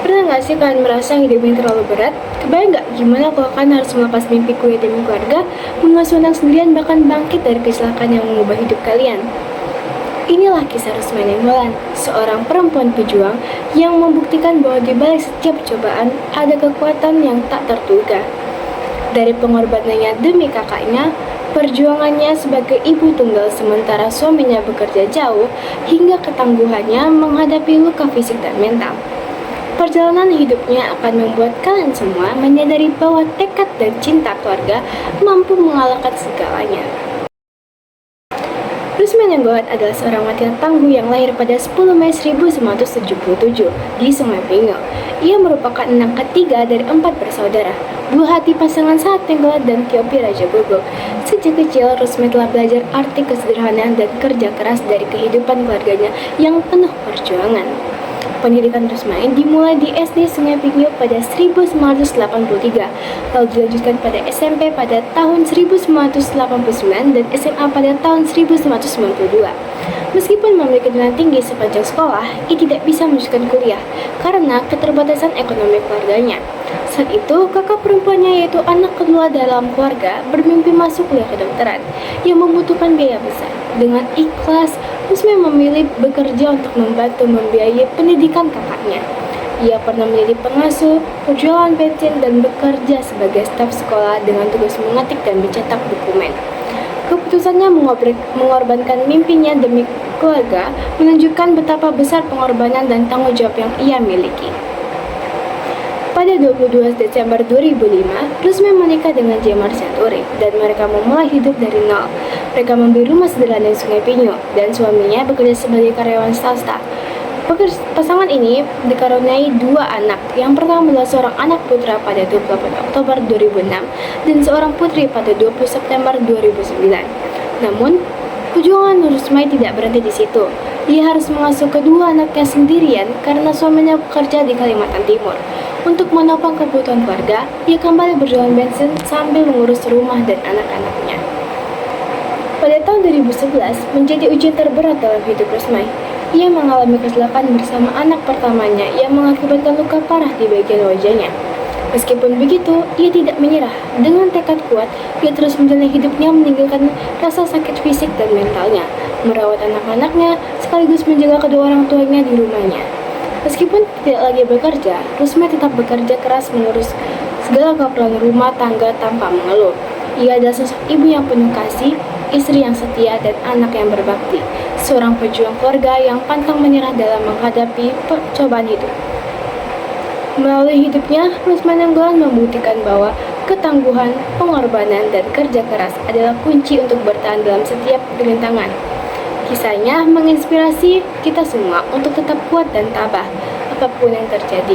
Pernah nggak sih kalian merasa hidup yang terlalu berat? Kebayang nggak gimana kalau kalian harus melepas mimpi kuliah demi keluarga, mengasuh anak sendirian, bahkan bangkit dari kecelakaan yang mengubah hidup kalian? Inilah kisah Rusmana Imran, seorang perempuan pejuang yang membuktikan bahwa di balik setiap cobaan ada kekuatan yang tak terduga. Dari pengorbanannya demi kakaknya, perjuangannya sebagai ibu tunggal sementara suaminya bekerja jauh, hingga ketangguhannya menghadapi luka fisik dan mental. Perjalanan hidupnya akan membuat kalian semua menyadari bahwa tekad dan cinta keluarga mampu mengalahkan segalanya. Rusmana Imran adalah seorang wanita tangguh yang lahir pada 10 Mei 1977 di Sungai Pingo. Ia merupakan anak ketiga dari 4 bersaudara, buah hati pasangan Sahat Tenggolat dan Tiopi Raja Gogok. Sejak kecil, Rusmana telah belajar arti kesederhanaan dan kerja keras dari kehidupan keluarganya yang penuh perjuangan. Pendidikan Rusmana dimulai di SD Sungai Pinggir pada 1983, lalu dilanjutkan pada SMP pada tahun 1989 dan SMA pada tahun 1992. Meskipun memiliki nilai tinggi sepanjang sekolah, ia tidak bisa melanjutkan kuliah karena keterbatasan ekonomi keluarganya. Saat itu, kakak perempuannya yaitu anak kedua dalam keluarga bermimpi masuk kuliah kedokteran yang membutuhkan biaya besar. Dengan ikhlas, Rusmana memilih bekerja untuk membantu membiayai pendidikan kakaknya. Ia pernah menjadi pengasuh, penjualan bensin, dan bekerja sebagai staf sekolah dengan tugas mengetik dan mencetak dokumen. Keputusannya mengorbankan mimpinya demi keluarga menunjukkan betapa besar pengorbanan dan tanggung jawab yang ia miliki. Pada 22 Desember 2005, Rusmana menikah dengan Jemar Santuri dan mereka memulai hidup dari nol. Mereka membeli rumah sederhana di Sungai Pinyo dan suaminya bekerja sebagai karyawan swasta. Pasangan ini dikaruniai 2 anak. Yang pertama adalah seorang anak putra pada 28 Oktober 2006 dan seorang putri pada 20 September 2009. Namun, perjuangan Rusmana tidak berhenti di situ. Dia harus mengasuh kedua anaknya sendirian karena suaminya bekerja di Kalimantan Timur. Untuk menopang kebutuhan keluarga, ia kembali berjualan bensin sambil mengurus rumah dan anak-anaknya. Pada tahun 2011, menjadi ujian terberat dalam hidup Rusmana. Ia mengalami kecelakaan bersama anak pertamanya yang mengakibatkan luka parah di bagian wajahnya. Meskipun begitu, ia tidak menyerah. Dengan tekad kuat, ia terus menjalani hidupnya meninggalkan rasa sakit fisik dan mentalnya, merawat anak-anaknya, sekaligus menjaga kedua orang tuanya di rumahnya. Meskipun tidak lagi bekerja, Rusmana tetap bekerja keras mengurus segala keperluan rumah tangga tanpa mengeluh. Ia adalah sosok ibu yang penuh kasih, istri yang setia, dan anak yang berbakti. Seorang pejuang keluarga yang pantang menyerah dalam menghadapi percobaan hidup. Melalui hidupnya, Rusmana Imran membuktikan bahwa ketangguhan, pengorbanan, dan kerja keras adalah kunci untuk bertahan dalam setiap rintangan. Kisahnya menginspirasi kita semua untuk tetap kuat dan tabah apapun yang terjadi.